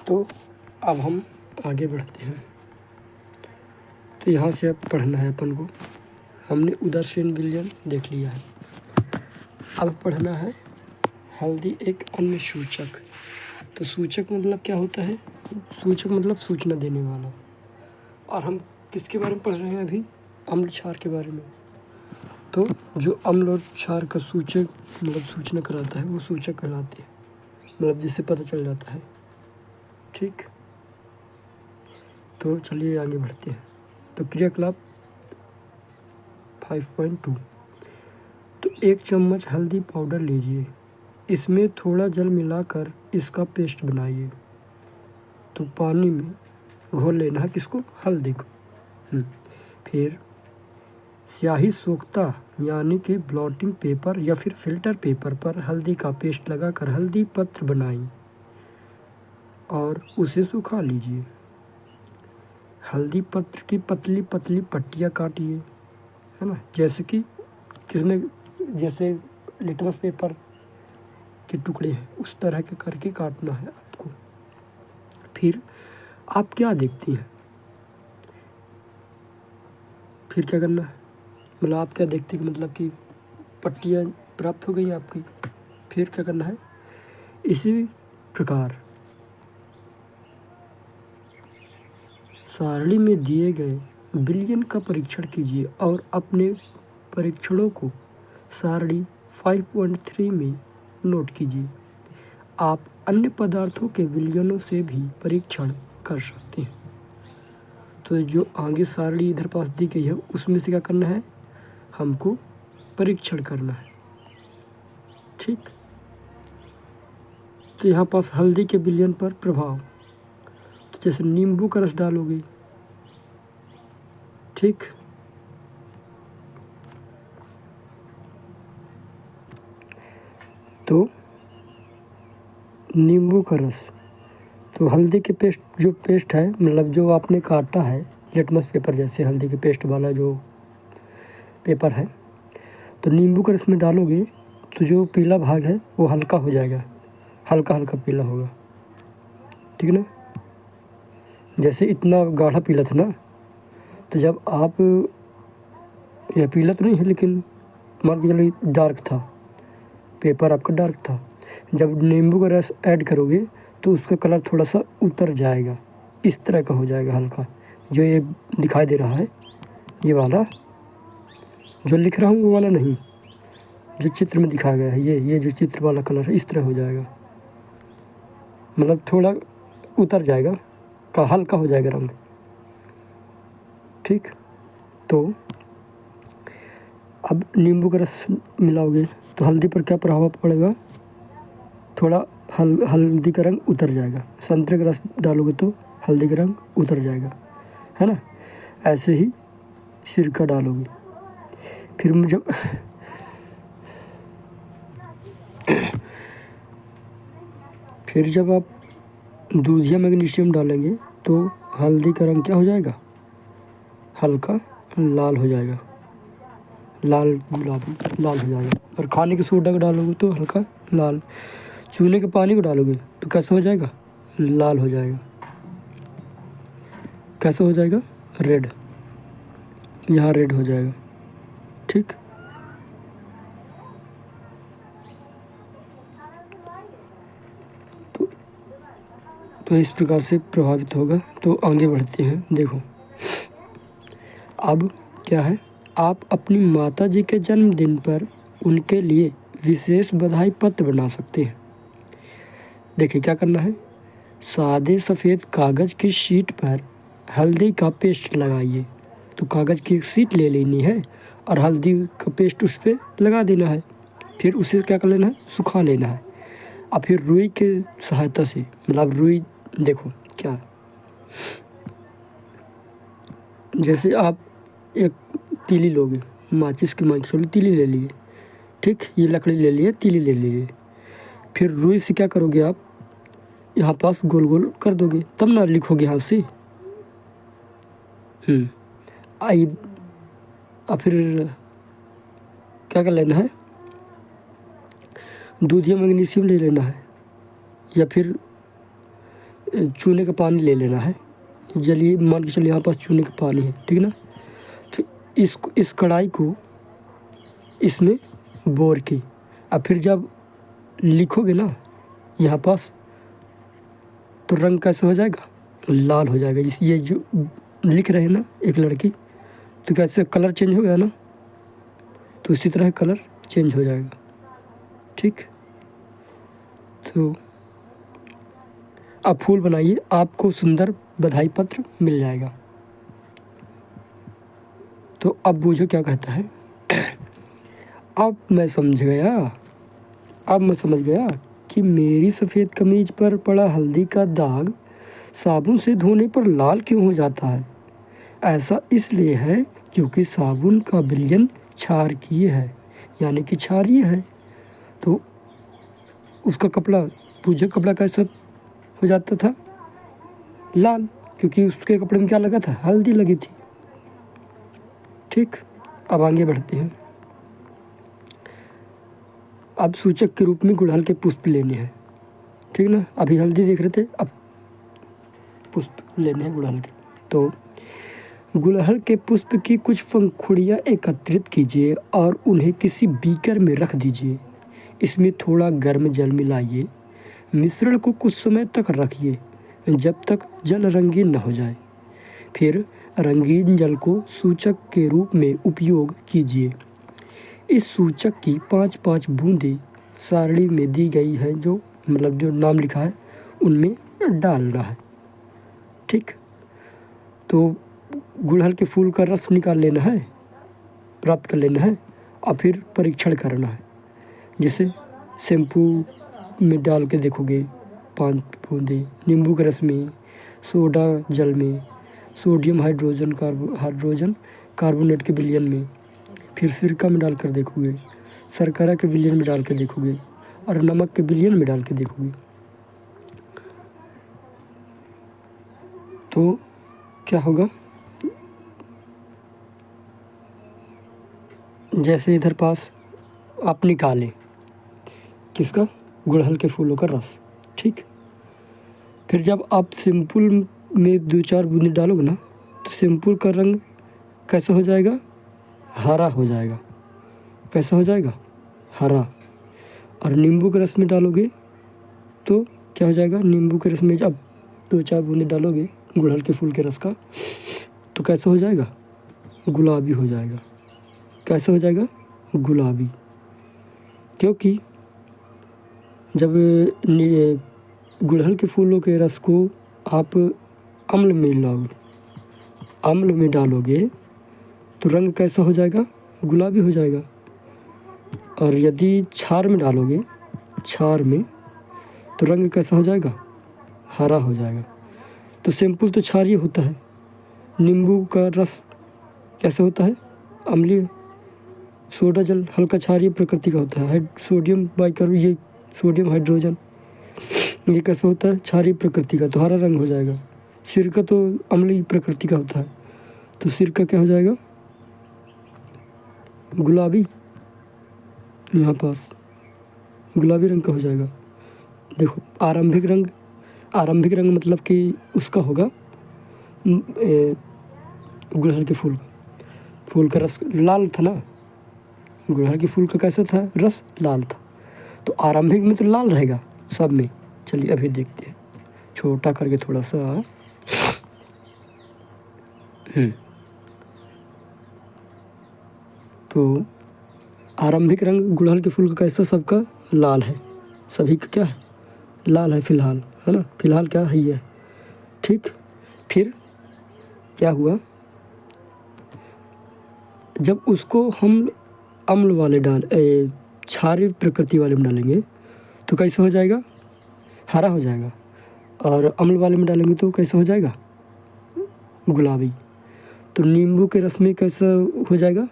तो अब हम आगे बढ़ते हैं। तो यहाँ से अब पढ़ना है अपन को। हमने उदासीन विलयन देख लिया है। अब पढ़ना है हल्दी एक अन्य सूचक। तो सूचक मतलब क्या होता है? सूचक मतलब सूचना देने वाला। और हम किसके बारे में पढ़ रहे हैं अभी? अम्ल क्षार के बारे में। तो जो अम्ल और क्षार का सूचक मतलब सूचना कराता है वो सूचक कहलाते हैं, मतलब जिससे पता चल जाता है। ठीक, तो चलिए आगे बढ़ते हैं। तो क्रियाकलाप 5.2। तो 1 चम्मच हल्दी पाउडर लीजिए, इसमें थोड़ा जल मिलाकर इसका पेस्ट बनाइए। तो पानी में घोल लेना है किसको? हल्दी को। फिर स्याही सोखता यानी कि ब्लॉटिंग पेपर या फिर फिल्टर पेपर पर हल्दी का पेस्ट लगाकर हल्दी पत्र बनाएं और उसे सुखा लीजिए। हल्दी पत्र की पतली पतली पट्टियाँ काटिए, है ना, जैसे कि किसमें, जैसे लिटमस पेपर के टुकड़े हैं उस तरह के करके काटना है आपको। फिर आप क्या देखती हैं? फिर क्या करना है? मतलब आप क्या देखते हैं, मतलब कि पट्टियाँ प्राप्त हो गई आपकी। फिर क्या करना है? इसी प्रकार सारणी में दिए गए विलयन का परीक्षण कीजिए और अपने परीक्षणों को सारणी 5.3 में नोट कीजिए। आप अन्य पदार्थों के विलयनों से भी परीक्षण कर सकते हैं। तो जो आगे सारणी इधर पास दी गई है उसमें से क्या करना है? हमको परीक्षण करना है। ठीक, तो यहाँ पास हल्दी के विलयन पर प्रभाव, तो जैसे नींबू का रस डालोगे, ठीक, तो नींबू का रस, तो हल्दी के पेस्ट, जो पेस्ट है मतलब जो आपने काटा है लिटमस पेपर जैसे हल्दी के पेस्ट वाला जो पेपर है, तो नींबू का रस में डालोगे तो जो पीला भाग है वो हल्का हो जाएगा, हल्का हल्का पीला होगा। ठीक है ना? जैसे इतना गाढ़ा पीला था ना, तो जब आप, यह पीला तो नहीं है लेकिन मान के चलिए डार्क था, पेपर आपका डार्क था, जब नींबू का रस ऐड करोगे तो उसका कलर थोड़ा सा उतर जाएगा, इस तरह का हो जाएगा हल्का। जो ये दिखाई दे रहा है ये वाला जो लिख रहा हूँ वो वाला नहीं, जो चित्र में दिखाया गया है ये जो चित्र वाला कलर है इस तरह हो जाएगा, मतलब थोड़ा उतर जाएगा का हल्का हो जाएगा रंग। ठीक, तो अब नींबू का रस मिलाओगे तो हल्दी पर क्या प्रभाव पड़ेगा? थोड़ा हल्दी का रंग उतर जाएगा। संतरे का रस डालोगे तो हल्दी का रंग उतर जाएगा, है ना? ऐसे ही सिरका डालोगे। फिर जब आप दूध या मैग्नीशियम डालेंगे तो हल्दी का रंग क्या हो जाएगा? हल्का लाल हो जाएगा, लाल गुलाबी लाल हो जाएगा। और खाने के सोडा को डालोगे तो हल्का लाल। चूने के पानी को डालोगे तो कैसा हो जाएगा? लाल हो जाएगा। कैसा हो जाएगा? रेड, यहाँ रेड हो जाएगा। ठीक, तो इस प्रकार से प्रभावित होगा। तो आगे बढ़ते हैं। देखो अब क्या है, आप अपनी माता जी के जन्मदिन पर उनके लिए विशेष बधाई पत्र बना सकते हैं। देखिए क्या करना है, सादे सफ़ेद कागज़ की शीट पर हल्दी का पेस्ट लगाइए। तो कागज़ की एक शीट ले लेनी है और हल्दी का पेस्ट उस पर लगा देना है। फिर उसे क्या कर लेना है? सुखा लेना है। और फिर रुई के सहायता से, मतलब रुई, देखो क्या, जैसे आप एक तीली लोगे, माचिस की माचिस तीली ले लिए, ठीक, ये लकड़ी ले लिए, तीली ले लिए। फिर रुई से क्या करोगे आप? यहाँ पास गोल गोल कर दोगे तब ना लिखोगे यहाँ से। आई, और फिर क्या कर लेना है? दूध या मैग्नीशियम ले लेना है, या फिर चूने का पानी ले लेना है। जलिए मान के चलिए यहाँ पास चूने का पानी है, ठीक ना। तो इस कढ़ाई को इसमें बोर के अब फिर जब लिखोगे ना यहाँ पास, तो रंग कैसे हो जाएगा, लाल हो जाएगा। ये जो लिख रहे हैं ना एक लड़की, तो कैसे कलर चेंज हो गया ना, तो उसी तरह कलर चेंज हो जाएगा, ठीक। तो आप फूल बनाइए, आपको सुंदर बधाई पत्र मिल जाएगा। तो अब बूझो क्या कहता है। अब मैं समझ गया कि मेरी सफ़ेद कमीज पर पड़ा हल्दी का दाग साबुन से धोने पर लाल क्यों हो जाता है। ऐसा इसलिए है क्योंकि साबुन का विलयन क्षारकीय है, यानी कि क्षारीय है। तो उसका कपड़ा कैसा हो जाता था, लाल, क्योंकि उसके कपड़े में क्या लगा था, हल्दी लगी थी, ठीक। अब आगे बढ़ते हैं। अब सूचक के रूप में गुड़हल के पुष्प लेने हैं, ठीक ना। अभी हल्दी देख रहे थे, अब पुष्प लेने हैं गुड़हल के। तो गुड़हल के पुष्प की कुछ पंखुड़ियाँ एकत्रित कीजिए और उन्हें किसी बीकर में रख दीजिए। इसमें थोड़ा गर्म जल मिलाइए। मिश्रण को कुछ समय तक रखिए जब तक जल रंगीन न हो जाए। फिर रंगीन जल को सूचक के रूप में उपयोग कीजिए। इस सूचक की 5-5 बूंदें सारणी में दी गई हैं, जो मतलब जो नाम लिखा है उनमें डालना है, ठीक। तो गुड़हल के फूल का रस निकाल लेना है, प्राप्त कर लेना है, और फिर परीक्षण करना है। जैसे शैम्पू में डाल के देखोगे 5 बूंदें, नींबू के रस में, सोडा जल में, सोडियम हाइड्रोजन कार्बोनेट के विलयन में, फिर सिरका में डाल कर देखोगे, शर्करा के विलयन में डाल के देखोगे, और नमक के विलयन में डाल के देखोगे। तो क्या होगा, जैसे इधर पास आप निकालें किसका, गुड़हल के फूलों का रस, ठीक। फिर जब आप सिंपल में 2-4 बूंदें डालोगे ना, तो सिंपल का रंग कैसा हो जाएगा, हरा हो जाएगा। कैसा हो जाएगा, हरा। और नींबू के रस में डालोगे तो क्या हो जाएगा, नींबू के रस में जब 2-4 बूंदें डालोगे गुड़हल के फूल के रस का, तो कैसा हो जाएगा, गुलाबी हो जाएगा। कैसा हो जाएगा, गुलाबी। क्योंकि जब गुड़हल के फूलों के रस को आप अम्ल में डालोगे तो रंग कैसा हो जाएगा, गुलाबी हो जाएगा। और यदि क्षार में डालोगे, तो रंग कैसा हो जाएगा, हरा हो जाएगा। तो सिंपल तो क्षारीय होता है, नींबू का रस कैसा होता है, अम्लीय। सोडा जल हल्का क्षारीय प्रकृति का होता है। सोडियम हाइड्रोजन ये कैसा होता है, क्षारीय प्रकृति का, तो हरा रंग हो जाएगा। सिरका तो अम्लीय प्रकृति का होता है, तो सिरका क्या हो जाएगा, गुलाबी। यहाँ पास गुलाबी रंग का हो जाएगा। देखो आरंभिक रंग मतलब कि उसका होगा गुड़हल के फूल का रस लाल था ना, गुड़हल के फूल का कैसा था, रस लाल था। तो आरंभिक में तो लाल रहेगा सब में। चलिए अभी देखते हैं, छोटा करके थोड़ा सा। तो आरंभिक रंग गुड़हल के फूल का कैसा, सबका लाल है, सभी का क्या है, लाल है फिलहाल, है ना, फिलहाल क्या है ये, ठीक। फिर क्या हुआ, जब उसको हम अम्ल वाले क्षारीय प्रकृति वाले में डालेंगे तो कैसा हो जाएगा, हरा हो जाएगा। और अम्ल वाले में डालेंगे तो कैसा हो जाएगा, गुलाबी। तो नींबू के रस में कैसा हो जाएगा,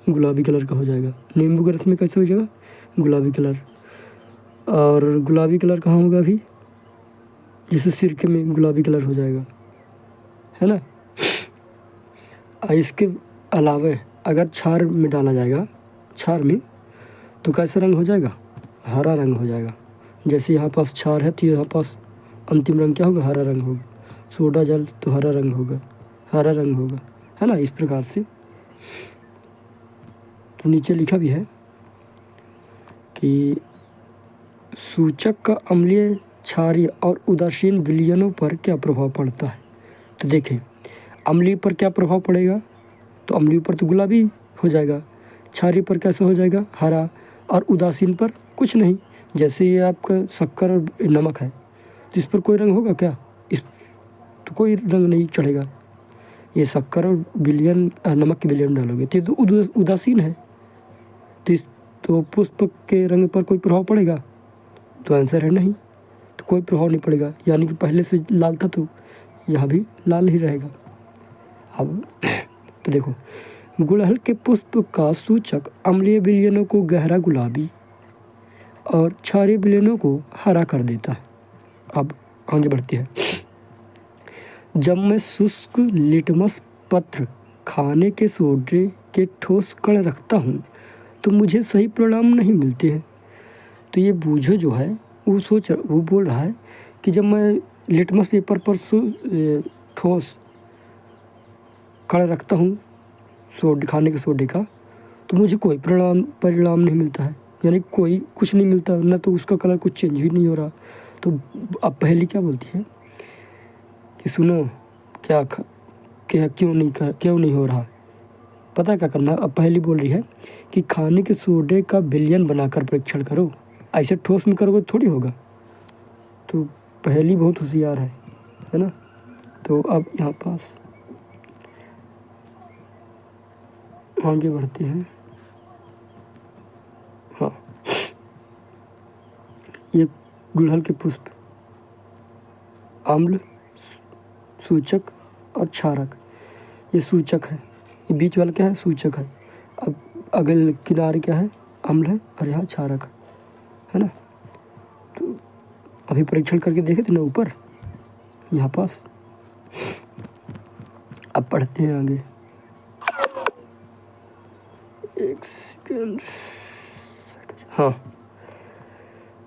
गुलाबी कलर का हो जाएगा। नींबू के रस में कैसे हो जाएगा, गुलाबी कलर। और गुलाबी कलर कहाँ होगा अभी, जैसे सिरके में गुलाबी कलर हो जाएगा, है ना। इसके अलावा अगर क्षार में डाला जाएगा, क्षार में, तो कैसा रंग हो जाएगा, हरा रंग हो जाएगा। जैसे यहाँ पास क्षार है तो यहाँ पास अंतिम रंग क्या होगा, हरा रंग होगा। सोडा जल तो हरा रंग होगा, हरा रंग होगा, है ना, इस प्रकार से। तो नीचे लिखा भी है कि सूचक का अम्लीय, क्षारीय और उदासीन विलयनों पर क्या प्रभाव पड़ता है। तो देखें, अम्लीय पर क्या प्रभाव पड़ेगा, तो अम्लीय पर तो गुलाबी हो जाएगा, क्षारीय पर कैसा हो जाएगा, हरा, और उदासीन पर कुछ नहीं। जैसे ये आपका शक्कर और नमक है, तो इस पर कोई रंग होगा क्या, इस तो कोई रंग नहीं चढ़ेगा। ये शक्कर और विलयन, नमक के विलयन डालोगे तो ये तो उदासीन है, तो पुष्प के रंग पर कोई प्रभाव पड़ेगा, तो आंसर है नहीं, तो कोई प्रभाव नहीं पड़ेगा। यानी कि पहले से लाल था तो यहाँ भी लाल ही रहेगा। अब तो देखो, गुड़हल के पुष्प का सूचक अम्लीय विलयनों को गहरा गुलाबी और क्षारीय विलयनों को हरा कर देता है। अब आगे बढ़ते हैं। जब मैं शुष्क लिटमस पत्र खाने के सोडे के ठोस कण रखता हूँ तो मुझे सही परिणाम नहीं मिलते हैं। तो ये बूझो जो है वो बोल रहा है कि जब मैं लिटमस पेपर पर ठोस कण रखता हूँ खाने के सोडे का, तो मुझे कोई परिणाम नहीं मिलता है, यानी कोई कुछ नहीं मिलता, ना तो उसका कलर कुछ चेंज भी नहीं हो रहा। तो अब पहली क्या बोलती है कि सुनो, क्या क्यों नहीं हो रहा, पता क्या करना। अब पहली बोल रही है कि खाने के सोडे का विलयन बनाकर परीक्षण करो, ऐसे ठोस में करोगे थोड़ी होगा। तो पहली बहुत होशियार है ना। तो अब यहाँ पास आगे बढ़ते हैं। हाँ, ये गुड़हल के पुष्प, अम्ल, सूचक और क्षारक, ये सूचक है, ये बीच वाला क्या है, सूचक है। अब अगले किनारे क्या है, अम्ल है, और यहाँ क्षारक है ना। तो अभी परीक्षण करके देखे थे ना ऊपर, यहाँ पास। अब पढ़ते हैं आगे, एक सेकेंड। हाँ,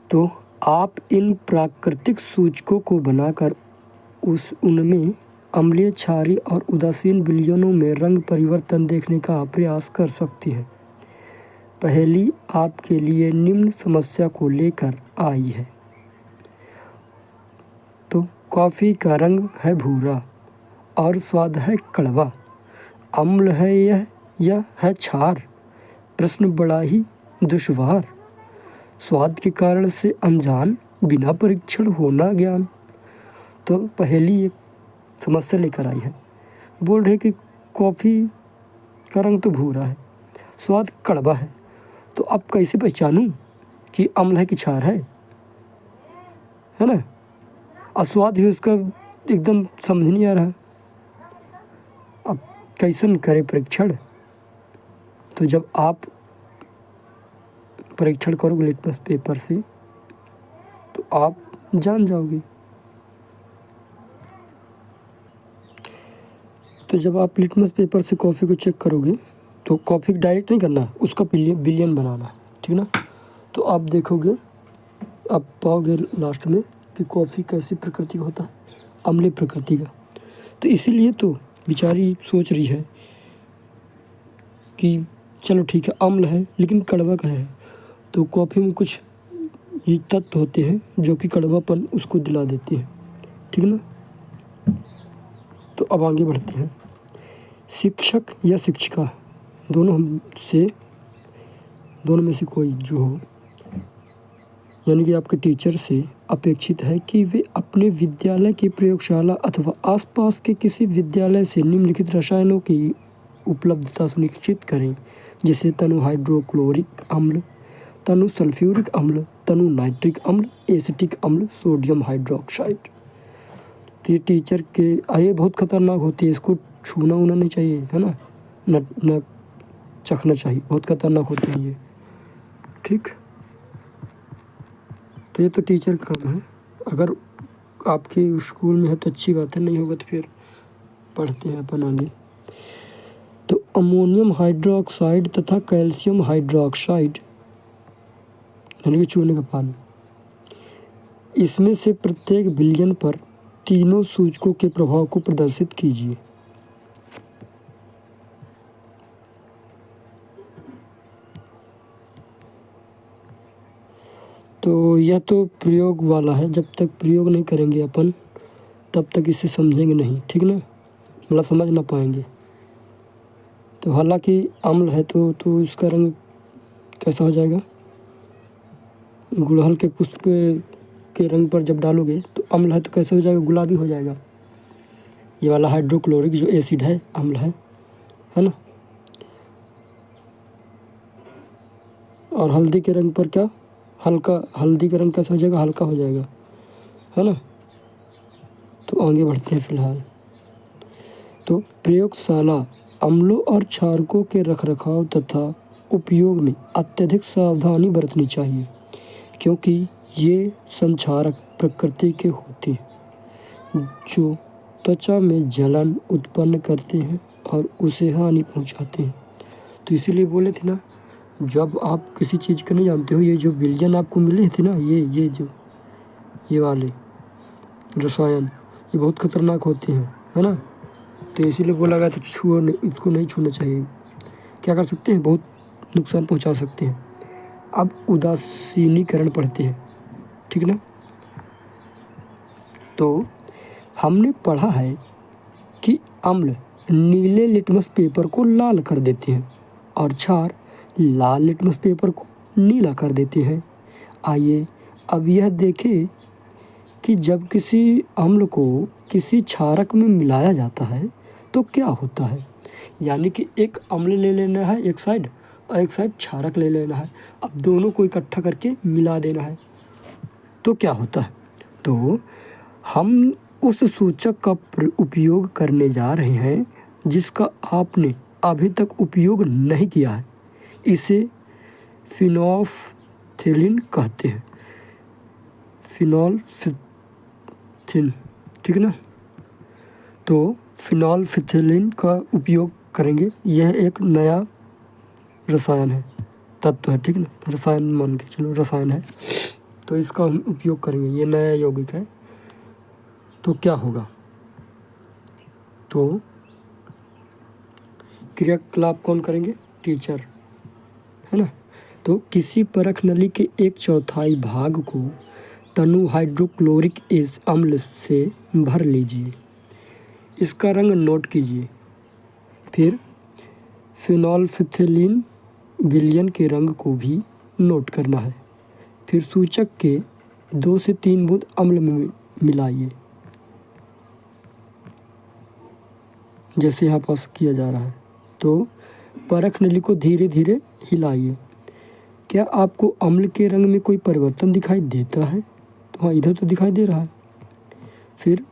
तो आप इन प्राकृतिक सूचकों को बनाकर उनमें अम्लीय, क्षारीय और उदासीन विलयनों में रंग परिवर्तन देखने का प्रयास कर सकती हैं। पहली आपके लिए निम्न समस्या को लेकर आई है। तो कॉफ़ी का रंग है भूरा और स्वाद है कड़वा, अम्ल है यह है क्षार, प्रश्न बड़ा ही दुश्वार, स्वाद के कारण से अनजान, बिना परीक्षण होना ज्ञान। तो पहली एक समस्या लेकर आई है, बोल रहे कि कॉफ़ी का रंग तो भूरा है, स्वाद कड़वा है, तो अब कैसे पहचानूं कि अम्ल है कि क्षार है ना। और स्वाद भी उसका एकदम समझ नहीं आ रहा, अब कैसन करे परीक्षण। तो जब आप परीक्षण करोगे लिटमस पेपर से तो आप जान जाओगे। तो जब आप लिटमस पेपर से कॉफ़ी को चेक करोगे तो कॉफ़ी डायरेक्ट नहीं करना, उसका विलयन बनाना, ठीक ना। तो आप देखोगे, आप पाओगे लास्ट में कि कॉफ़ी कैसी प्रकृति का होता है, अम्लीय प्रकृति का। तो इसीलिए तो बेचारी सोच रही है कि चलो ठीक है, अम्ल है लेकिन कड़वा का है, तो कॉफ़ी में कुछ ये तत्व होते हैं जो कि कड़वापन उसको दिला देते हैं, ठीक ना। तो अब आगे बढ़ते हैं। शिक्षक या शिक्षिका दोनों में से कोई जो हो, यानी कि आपके टीचर से अपेक्षित है कि वे अपने विद्यालय की प्रयोगशाला अथवा आसपास के किसी विद्यालय से निम्नलिखित रसायनों की उपलब्धता सुनिश्चित करें, जैसे तनु हाइड्रोक्लोरिक अम्ल, तनु सल्फ्यूरिक अम्ल, तनु नाइट्रिक अम्ल, एसिटिक अम्ल, सोडियम हाइड्रोक्साइड। तो ये टीचर के ये बहुत खतरनाक होती है, इसको छूना उना नहीं चाहिए, है ना, न चखना चाहिए, बहुत खतरनाक होती है ये, ठीक। तो ये तो टीचर का काम है, अगर आपके स्कूल में है तो अच्छी बात है, नहीं होगा तो फिर पढ़ते हैं अपन आगे। तो अमोनियम हाइड्रोक्साइड तथा कैल्शियम हाइड्रोक्साइड, यानी कि चूने का पानी, इसमें से प्रत्येक विलयन पर तीनों सूचकों के प्रभाव को प्रदर्शित कीजिए। तो यह तो प्रयोग वाला है, जब तक प्रयोग नहीं करेंगे अपन तब तक इसे समझेंगे नहीं, ठीक ना, मतलब समझ ना पाएंगे। तो हालांकि अम्ल है तो इसका रंग कैसा हो जाएगा, गुड़हल के पुष्प के रंग पर जब डालोगे तो अम्ल है तो कैसे हो जाएगा, गुलाबी हो जाएगा। ये वाला हाइड्रोक्लोरिक जो एसिड है अम्ल है ना। और हल्दी के रंग पर क्या, हल्का, हल्दी का रंग कैसा हो जाएगा, हल्का हो जाएगा, है ना। तो आगे बढ़ते हैं फिलहाल। तो प्रयोगशाला अम्लों और क्षारकों के रखरखाव तथा उपयोग में अत्यधिक सावधानी बरतनी चाहिए, क्योंकि ये संक्षारक प्रकृति के होते हैं जो त्वचा में जलन उत्पन्न करते हैं और उसे हानि पहुंचाते हैं। तो इसीलिए बोले थे ना, जब आप किसी चीज़ को नहीं जानते हो, ये जो विलयन आपको मिले थे ना, ये वाले रसायन ये बहुत खतरनाक होते हैं, है ना। तो इसीलिए बोला गया तो इसको नहीं छूना चाहिए। क्या कर सकते हैं, बहुत नुकसान पहुंचा सकते हैं। अब उदासीनीकरण पढ़ते हैं, ठीक ना। तो हमने पढ़ा है कि अम्ल नीले लिटमस पेपर को लाल कर देते हैं और क्षार लाल लिटमस पेपर को नीला कर देते हैं। आइए अब यह देखें कि जब किसी अम्ल को किसी क्षारक में मिलाया जाता है तो क्या होता है। यानी कि एक अम्ल ले लेना है एक साइड और एक साइड क्षारक ले लेना है। अब दोनों को इकट्ठा करके मिला देना है तो क्या होता है। तो हम उस सूचक का उपयोग करने जा रहे हैं जिसका आपने अभी तक उपयोग नहीं किया है। इसे फिनोल्फथेलिन कहते हैं, फिनोल्फथेलिन, ठीक है ना। तो फिनोल्फथेलिन का उपयोग करेंगे। यह एक नया रसायन है, तत्व है, ठीक है ना, रसायन मान के चलो, रसायन है। तो इसका हम उपयोग करेंगे, ये नया यौगिक है। तो क्या होगा, तो क्रियाकलाप कौन करेंगे, टीचर, है ना। तो किसी परख नली के 1/4 भाग को तनु हाइड्रोक्लोरिक अम्ल से भर लीजिए। इसका रंग नोट कीजिए। फिर फिनोल्फथेलिन विलयन के रंग को भी नोट करना है। फिर सूचक के 2 से 3 बूंद अम्ल में मिलाइए, जैसे यहाँ पास किया जा रहा है। तो परख नली को धीरे धीरे हिलाइए। क्या आपको अम्ल के रंग में कोई परिवर्तन दिखाई देता है, तो हाँ, इधर तो दिखाई दे रहा है। फिर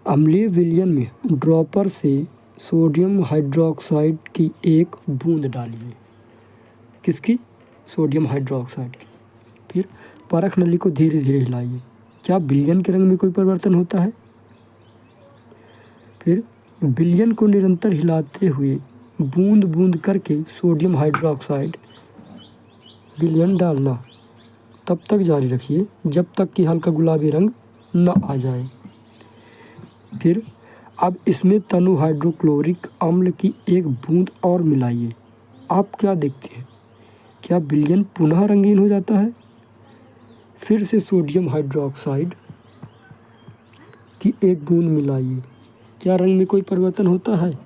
अम्लीय विलयन में ड्रॉपर से सोडियम हाइड्रोक्साइड की 1 बूंद डालिए। किसकी, सोडियम हाइड्रोक्साइड की। फिर परख नली को धीरे धीरे हिलाइए। क्या विलयन के रंग में कोई परिवर्तन होता है। फिर विलयन को निरंतर हिलाते हुए बूंद बूंद करके सोडियम हाइड्रोक्साइड विलयन डालना। तब तक जारी रखिए जब तक कि हल्का गुलाबी रंग न आ जाए। फिर अब इसमें तनु हाइड्रोक्लोरिक अम्ल की 1 बूंद और मिलाइए। आप क्या देखते हैं, क्या विलयन पुनः रंगीन हो जाता है। फिर से सोडियम हाइड्रोक्साइड की 1 बूंद मिलाइए। क्या रंग में कोई परिवर्तन होता है,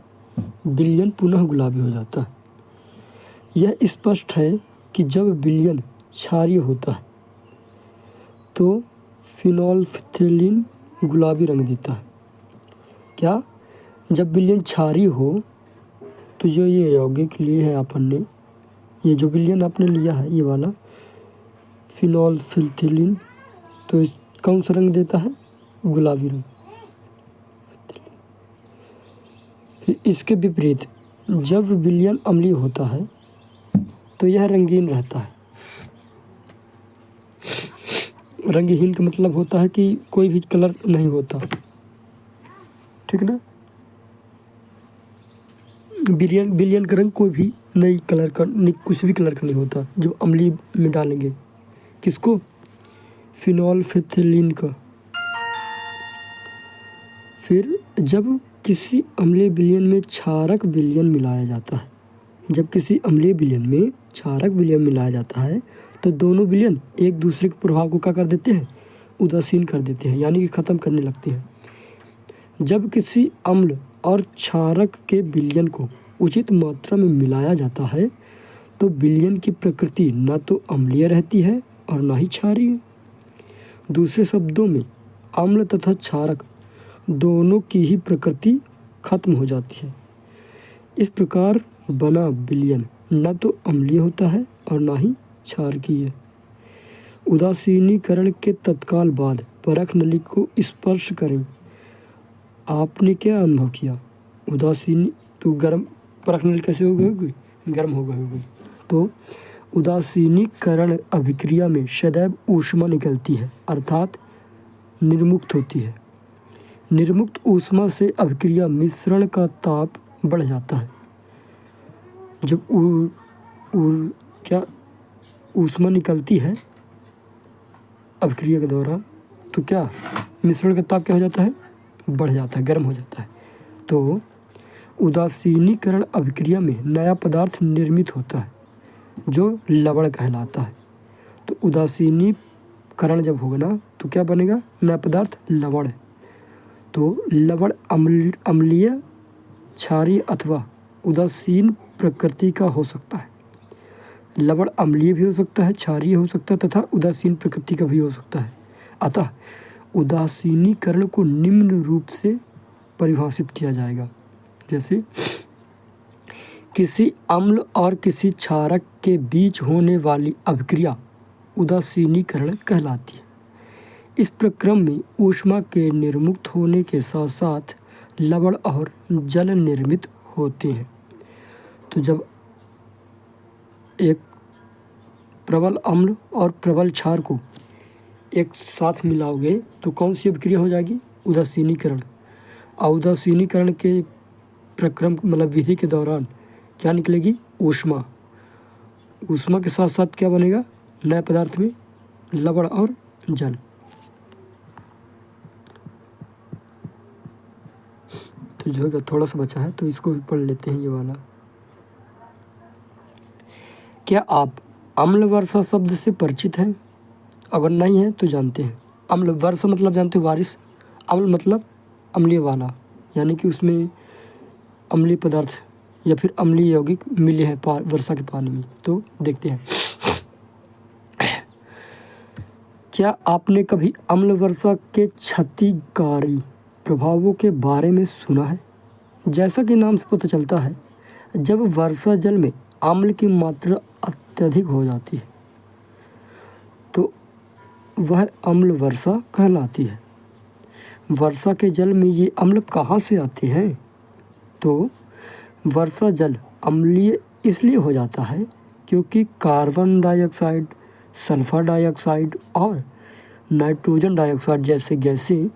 विलयन पुनः गुलाबी हो जाता है। यह स्पष्ट है कि जब विलयन क्षारीय होता है तो फिनोल्फथेलिन गुलाबी रंग देता है। क्या, जब विलयन क्षारीय हो तो जो ये यौगिक लिए हैं अपन ने, ये जो विलयन आपने लिया है ये वाला फिनोल्फथेलिन, तो कौन सा रंग देता है, गुलाबी रंग। फिर इसके विपरीत जब विलयन अम्लीय होता है तो यह रंगीन रहता है। रंगहीन का मतलब होता है कि कोई भी कलर नहीं होता, ठीक ना। विलयन का रंग कोई भी नई कलर का, कुछ भी कलर का नहीं होता जो अम्लीय में डालेंगे। किसको, फिनोल्फिथिलीन का। फिर जब किसी अम्लीय विलयन में क्षारक विलयन मिलाया जाता है, जब किसी अम्लीय विलयन में क्षारक विलयन मिलाया जाता है तो दोनों विलयन एक दूसरे के प्रभाव को क्या कर देते हैं, उदासीन कर देते हैं, यानी कि ख़त्म करने लगते हैं। जब किसी अम्ल और क्षारक के विलयन को उचित मात्रा में मिलाया जाता है तो विलयन की प्रकृति न तो अम्लीय रहती है और न ही क्षारीय। दूसरे शब्दों में अम्ल तथा क्षारक दोनों की ही प्रकृति खत्म हो जाती है। इस प्रकार बना विलयन न तो अम्लीय होता है और न ही क्षारकीय। उदासीनीकरण के तत्काल बाद परख नली को स्पर्श करें। आपने क्या अनुभव किया? उदासीनी तो गर्म, परख नली कैसे हो गई होगी? गर्म हो गई होगी। तो उदासीनीकरण अभिक्रिया में सदैव ऊष्मा निकलती है, अर्थात निर्मुक्त होती है। निर्मुक्त ऊष्मा से अभिक्रिया मिश्रण का ताप बढ़ जाता है। जब क्या ऊष्मा निकलती है अभिक्रिया के दौरान तो क्या मिश्रण का ताप क्या हो जाता है, बढ़ जाता है, गर्म हो जाता है। तो उदासीनीकरण अभिक्रिया में नया पदार्थ निर्मित होता है जो लवण कहलाता है। तो उदासीनीकरण जब होगा ना तो क्या बनेगा, नया पदार्थ लवण। तो लवण अम्लीय, क्षारीय अथवा उदासीन प्रकृति का हो सकता है। लवण अम्लीय भी हो सकता है, क्षारीय हो सकता है तथा उदासीन प्रकृति का भी हो सकता है। अतः उदासीनीकरण को निम्न रूप से परिभाषित किया जाएगा, जैसे किसी अम्ल और किसी क्षारक के बीच होने वाली अभिक्रिया उदासीनीकरण कहलाती है। इस प्रक्रम में ऊष्मा के निर्मुक्त होने के साथ साथ लवण और जल निर्मित होते हैं। तो जब एक प्रबल अम्ल और प्रबल क्षार को एक साथ मिलाओगे तो कौन सी अभिक्रिया हो जाएगी, उदासीनीकरण। और उदासीनीकरण के प्रक्रम मतलब विधि के दौरान क्या निकलेगी, ऊष्मा। ऊष्मा के साथ साथ क्या बनेगा, नए पदार्थ में लवण और जल। तो जो है थोड़ा सा बचा है तो इसको भी पढ़ लेते हैं, ये वाला। क्या आप अम्ल वर्षा शब्द से परिचित हैं? अगर नहीं है तो जानते हैं। अम्ल वर्षा मतलब जानते हो बारिश, अम्ल मतलब अम्लीय वाला, यानी कि उसमें अम्लीय पदार्थ या फिर अम्लीय यौगिक मिले हैं वर्षा के पानी में। तो देखते हैं, क्या आपने कभी अम्ल वर्षा के क्षतिकारी प्रभावों के बारे में सुना है? जैसा कि नाम से पता चलता है, जब वर्षा जल में अम्ल की मात्रा अत्यधिक हो जाती है तो वह अम्ल वर्षा कहलाती है। वर्षा के जल में ये अम्ल कहाँ से आते हैं? तो वर्षा जल अम्लीय इसलिए हो जाता है क्योंकि कार्बन डाइऑक्साइड, सल्फर डाइऑक्साइड और नाइट्रोजन डाइऑक्साइड जैसे गैसें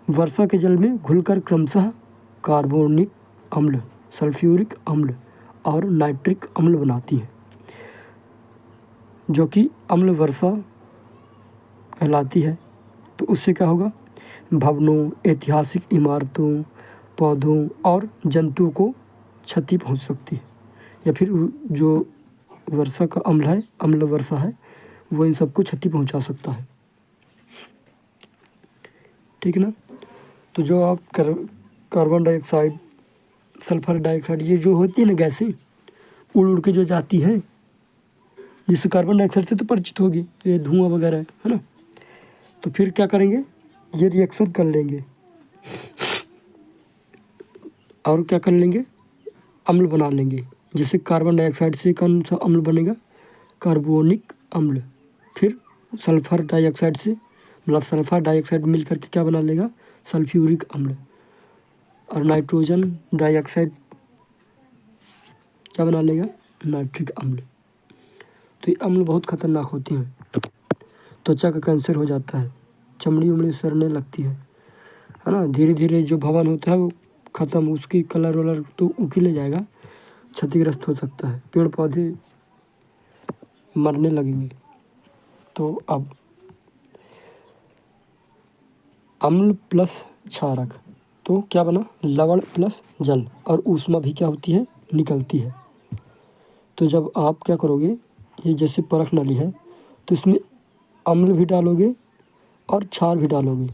वर्षा के जल में घुलकर क्रमशः कार्बोनिक अम्ल, सल्फ्यूरिक अम्ल और नाइट्रिक अम्ल बनाती हैं, जो कि अम्ल वर्षा कहलाती है। तो उससे क्या होगा, भवनों, ऐतिहासिक इमारतों, पौधों और जंतुओं को क्षति पहुंच सकती है, या फिर जो वर्षा का अम्ल है, अम्ल वर्षा है, वो इन सबको क्षति पहुंचा सकता है। ठीक है ना। तो जो आप कार्बन डाइऑक्साइड, सल्फर डाइऑक्साइड, ये जो होती है ना गैसें, उड़ उड़ के जो जाती हैं, जिससे कार्बन डाइऑक्साइड से तो परिचित होगी, ये धुआं वगैरह है ना। तो फिर क्या करेंगे, ये रिएक्शन कर लेंगे और क्या कर लेंगे, अम्ल बना लेंगे। जिससे कार्बन डाइऑक्साइड से कौन सा अम्ल बनेगा, कार्बोनिक अम्ल। फिर सल्फर डाइऑक्साइड से मतलब सल्फर डाइऑक्साइड मिल करके क्या बना लेगा, सल्फ्यूरिक अम्ल। और नाइट्रोजन डाइऑक्साइड क्या बना लेगा, नाइट्रिक अम्ल। तो ये अम्ल बहुत खतरनाक होते हैं। त्वचा का कैंसर हो जाता है, चमड़ी उमड़ी सड़ने लगती है ना। धीरे धीरे जो भवन होता है वो ख़त्म, उसकी कलर वलर तो उखिले जाएगा, क्षतिग्रस्त हो सकता है, पेड़ पौधे मरने लगेंगे। तो अब अम्ल प्लस क्षारक, तो क्या बना, लवण प्लस जल, और ऊष्मा भी क्या होती है, निकलती है। तो जब आप क्या करोगे, ये जैसे परख नली है तो इसमें अम्ल भी डालोगे और क्षार भी डालोगे,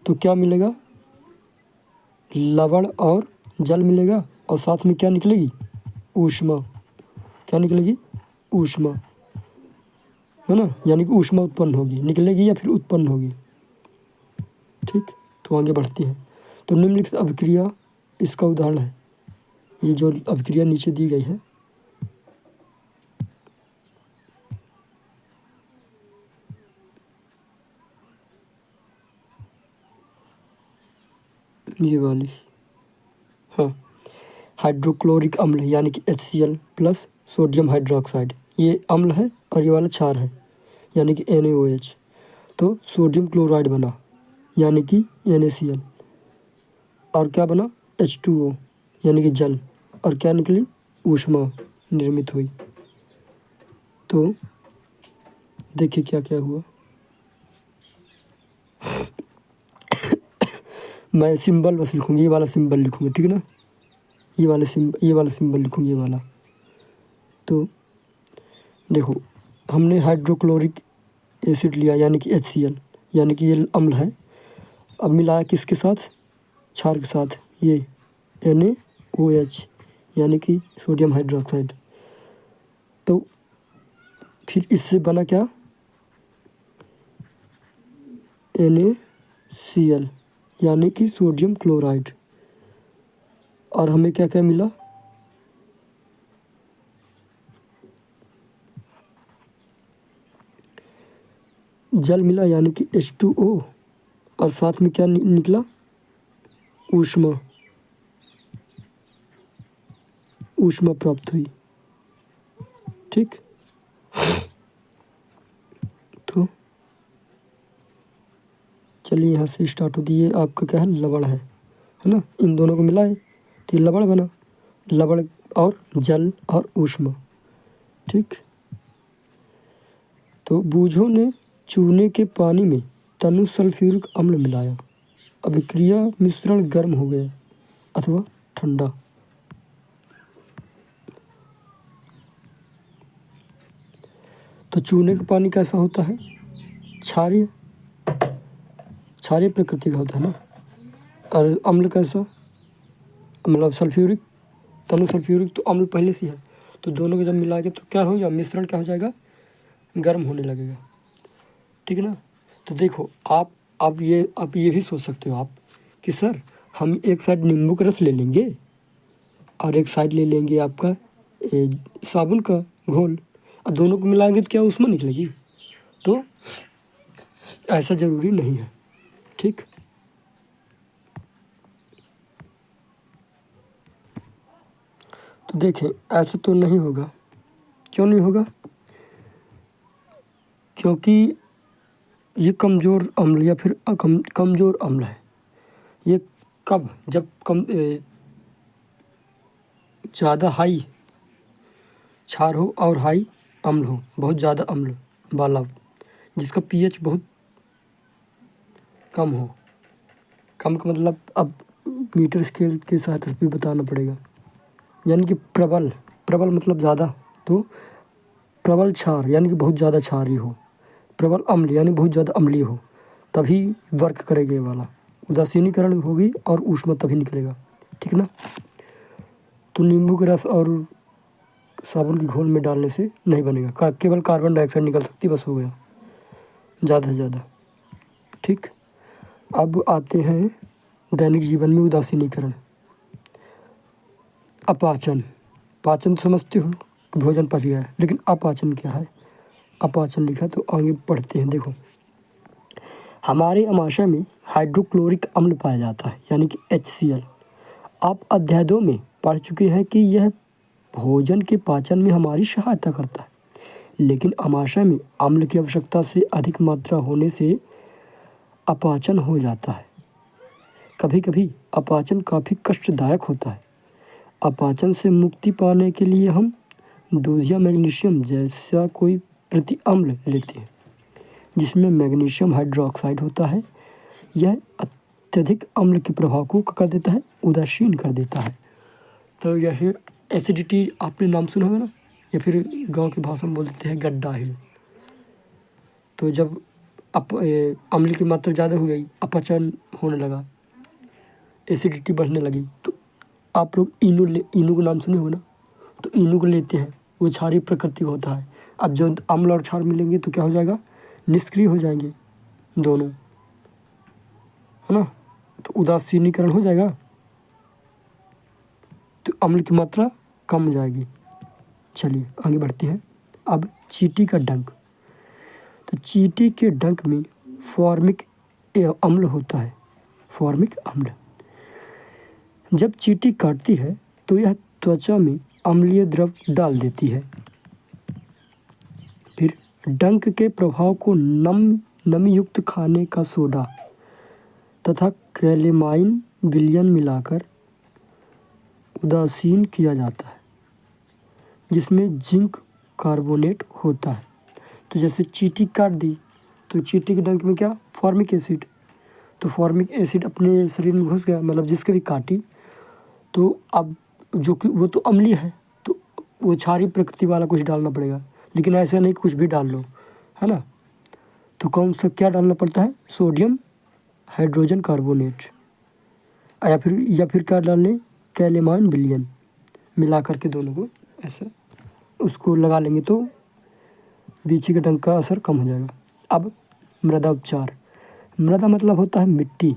तो क्या मिलेगा, लवण और जल मिलेगा, और साथ में क्या निकलेगी, ऊष्मा। क्या निकलेगी, ऊष्मा, है ना, यानी कि ऊष्मा उत्पन्न होगी, निकलेगी या फिर उत्पन्न होगी। ठीक, तो आगे बढ़ते हैं। तो निम्नलिखित अभिक्रिया इसका उदाहरण है। ये जो अभिक्रिया नीचे दी गई है, ये वाली, हाँ, हाइड्रोक्लोरिक अम्ल यानी कि HCl प्लस सोडियम हाइड्रोक्साइड, ये अम्ल है और ये वाला क्षार है यानी कि NaOH। तो सोडियम क्लोराइड बना यानी कि NaCl, और क्या बना, H2O यानी कि जल, और क्या निकली, ऊष्मा निर्मित हुई। तो देखिए क्या क्या हुआ। मैं सिंबल बस लिखूँगी, ये वाला सिंबल लिखूँगी, ठीक है ना, ये वाला सिंबल लिखूँगी, ये वाला। तो देखो, हमने हाइड्रोक्लोरिक एसिड लिया यानी कि HCl, यानी कि ये अम्ल है। अब मिलाया किसके साथ, क्षार के साथ, ये NaOH यानी कि सोडियम हाइड्रोक्साइड। तो फिर इससे बना क्या, NaCl यानी कि सोडियम क्लोराइड, और हमें क्या क्या मिला, जल मिला यानी कि H2O, और साथ में क्या निकला, ऊष्मा, ऊष्मा प्राप्त हुई। ठीक, तो चलिए यहाँ से स्टार्ट होती है। आपका क्या है, लवण है ना, इन दोनों को मिलाए तो ये लवण बना, लवण और जल और ऊष्मा। ठीक, तो बूझों ने चूने के पानी में तनु सल्फ्यूरिक अम्ल मिलाया, अभिक्रिया मिश्रण गर्म हो गया अथवा ठंडा। तो चूने का पानी कैसा होता है, क्षारीय, क्षारीय प्रकृति का होता है ना, और अम्ल कैसा, मतलब सल्फ्यूरिक, तनु सल्फ्यूरिक, तो अम्ल पहले से है, तो दोनों को जब मिला के तो क्या हो जाएगा, मिश्रण क्या हो जाएगा, गर्म होने लगेगा। ठीक है ना। तो देखो आप ये भी सोच सकते हो आप कि सर हम एक साइड नींबू का रस ले लेंगे और एक साइड ले लेंगे आपका साबुन का घोल, और दोनों को मिलाएंगे तो क्या ऊष्मा निकलेगी, तो ऐसा ज़रूरी नहीं है। ठीक, तो देखें ऐसा तो नहीं होगा, क्यों नहीं होगा, क्योंकि ये कमज़ोर अम्ल या फिर कमज़ोर अम्ल है। ये कब, जब ज़्यादा हाई क्षार हो और हाई अम्ल हो, बहुत ज़्यादा अम्ल वाला, जिसका pH बहुत कम हो। कम का मतलब अब मीटर स्केल के साथ भी बताना पड़ेगा, यानी कि प्रबल मतलब ज़्यादा, तो प्रबल क्षार यानी कि बहुत ज़्यादा क्षारीय हो, प्रबल अम्ल यानी बहुत ज़्यादा अम्लीय हो, तभी वर्क करेगा ये वाला, उदासीनीकरण होगी और ऊष्मा तभी निकलेगा। ठीक ना। तो नींबू के रस और साबुन के घोल में डालने से नहीं बनेगा, केवल कार्बन डाइऑक्साइड निकल सकती, बस हो गया ज़्यादा से ज़्यादा। ठीक, अब आते हैं दैनिक जीवन में उदासीनीकरण। अपाचन, पाचन तो समझते हो, भोजन पच गया है, लेकिन अपाचन क्या है, अपाचन लिखा, तो आगे पढ़ते हैं। देखो, हमारे आमाशय में हाइड्रोक्लोरिक अम्ल पाया जाता है यानी कि HCl। आप अध्याय 2 में पढ़ चुके हैं कि यह भोजन के पाचन में हमारी सहायता करता है, लेकिन आमाशय में अम्ल की आवश्यकता से अधिक मात्रा होने से अपाचन हो जाता है। कभी कभी अपाचन काफ़ी कष्टदायक होता है। अपाचन से मुक्ति पाने के लिए हम दूध या मैग्नीशियम जैसा कोई प्रति अम्ल लेते हैं, जिसमें मैग्नीशियम हाइड्रोक्साइड होता है। यह अत्यधिक अम्ल के प्रभाव को क्या कर देता है, उदासीन कर देता है। तो यह एसिडिटी आपने नाम सुना होगा ना, या फिर गांव की भाषा में बोल देते हैं गड्ढा हिल। तो जब अम्ल की मात्रा ज़्यादा हो गई, अपचन होने लगा, एसिडिटी बढ़ने लगी, तो आप लोग इनो का नाम सुने हो ना, तो इनो को लेते हैं, वो क्षारीय प्रकृति का होता है। अब जो अम्ल और क्षार मिलेंगे तो क्या हो जाएगा, निष्क्रिय हो जाएंगे दोनों, है ना, तो उदासीनीकरण हो जाएगा, तो अम्ल की मात्रा कम हो जाएगी। चलिए आगे बढ़ते हैं। अब चींटी का डंक, तो चींटी के डंक में फॉर्मिक अम्ल होता है। फॉर्मिक अम्ल जब चींटी काटती है तो यह त्वचा में अम्लीय द्रव डाल देती है। फिर डंक के प्रभाव को नमी युक्त खाने का सोडा तथा कैलेमाइन विलयन मिलाकर उदासीन किया जाता है, जिसमें जिंक कार्बोनेट होता है। तो जैसे चींटी काट दी तो चींटी के डंक में क्या, फॉर्मिक एसिड, तो फॉर्मिक एसिड अपने शरीर में घुस गया, मतलब जिसके भी काटी, तो अब जो कि वो तो अम्लीय है, तो वो क्षारीय प्रकृति वाला कुछ डालना पड़ेगा। लेकिन ऐसा नहीं कुछ भी डाल लो, है ना, तो कौन सा क्या डालना पड़ता है, सोडियम हाइड्रोजन कार्बोनेट, या फिर क्या डाल लें, कैलेमाइन विलयन, मिला करके दोनों को ऐसा उसको लगा लेंगे तो बीछी के डंक का असर कम हो जाएगा। अब मृदा उपचार, मृदा मतलब होता है मिट्टी,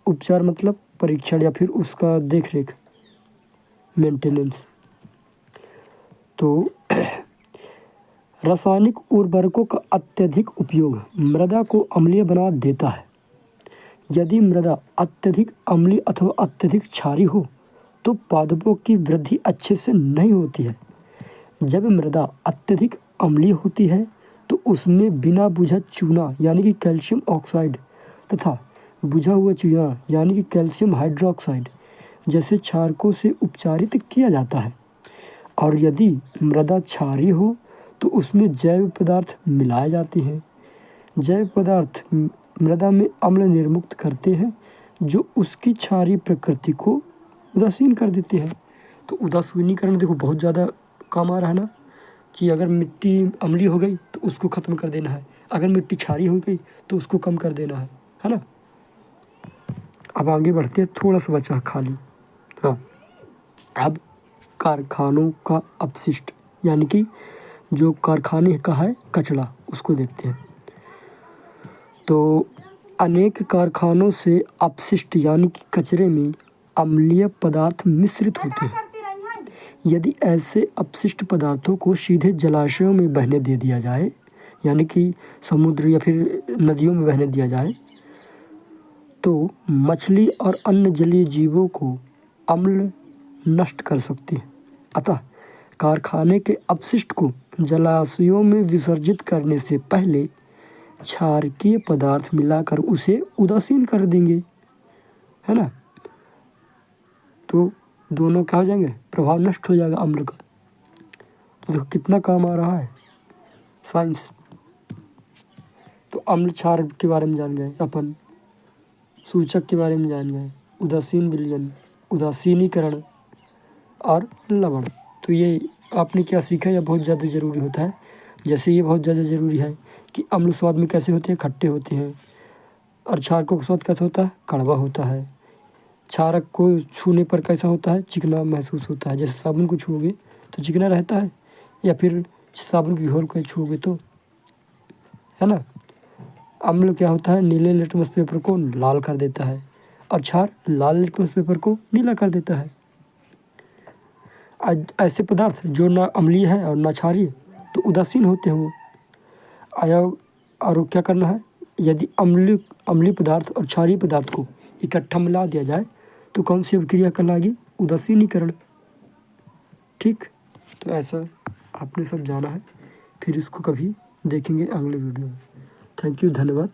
उपचार मतलब परीक्षण या फिर उसका देख रेख, मेंटेनेंस। तो रासायनिक उर्वरकों का अत्यधिक उपयोग मृदा को अम्लीय बना देता है। यदि मृदा अत्यधिक अम्लीय अथवा अत्यधिक क्षारीय हो तो पादपों की वृद्धि अच्छे से नहीं होती है। जब मृदा अत्यधिक अम्लीय होती है तो उसमें बिना बुझा चूना यानी कि कैल्शियम ऑक्साइड तथा बुझा हुआ चूना यानी कि कैल्शियम हाइड्रोक्साइड जैसे क्षारकों से उपचारित किया जाता है। और यदि मृदा क्षारीय हो तो उसमें जैव पदार्थ मिलाए जाते हैं। जैव पदार्थ मृदा में अम्ल निर्मुक्त करते हैं जो उसकी क्षारीय प्रकृति को उदासीन कर देते हैं। तो उदासीनीकरण देखो बहुत ज़्यादा काम आ रहा है ना, कि अगर मिट्टी अम्लीय हो गई तो उसको ख़त्म कर देना है, अगर मिट्टी क्षारीय हो गई तो उसको कम कर देना है ना। अब आगे बढ़ते हैं, थोड़ा सा बचा खाली। हाँ, अब कारखानों का अपशिष्ट यानी कि जो कारखाने का है कचरा, उसको देखते हैं। तो अनेक कारखानों से अपशिष्ट यानी कि कचरे में अम्लीय पदार्थ मिश्रित होते हैं। यदि ऐसे अपशिष्ट पदार्थों को सीधे जलाशयों में बहने दे दिया जाए, यानी कि समुद्र या फिर नदियों में बहने दिया जाए, तो मछली और अन्य जलीय जीवों को अम्ल नष्ट कर सकती है। अतः कारखाने के अपशिष्ट को जलाशयों में विसर्जित करने से पहले क्षारकीय पदार्थ मिलाकर उसे उदासीन कर देंगे, है ना, तो दोनों क्या हो जाएंगे, प्रभाव नष्ट हो जाएगा अम्ल का। तो देखो कितना काम आ रहा है साइंस। तो अम्ल क्षार के बारे में जान गए अपन, सूचक के बारे में जान गए, उदासीन विलयन, उदासीनीकरण और लवण। तो ये आपने क्या सीखा, यह बहुत ज़्यादा ज़रूरी होता है। जैसे ये बहुत ज़्यादा ज़रूरी है कि अम्ल स्वाद में कैसे होते हैं, खट्टे होते हैं, और क्षारकों का स्वाद कैसा होता है, कड़वा होता है। क्षारक को छूने पर कैसा होता है, चिकना महसूस होता है। जैसे साबुन को छूओगे तो चिकना रहता है, या फिर साबुन की घोल को छूओगे तो, है ना। अम्ल क्या होता है, नीले लिटमस पेपर को लाल कर देता है, और क्षार लाल लिटमस पेपर को नीला कर देता है। ऐसे पदार्थ जो ना अम्लीय है और ना क्षारीय तो उदासीन होते हैं वो। और क्या करना है, यदि अम्लीय पदार्थ और क्षारीय पदार्थ को इकट्ठा मिला दिया जाए तो कौन सी अभिक्रिया कहलाएगी, उदासीनीकरण। ठीक, तो ऐसा आपने सब जाना है, फिर इसको कभी देखेंगे अगले वीडियो में। थैंक यू, धन्यवाद।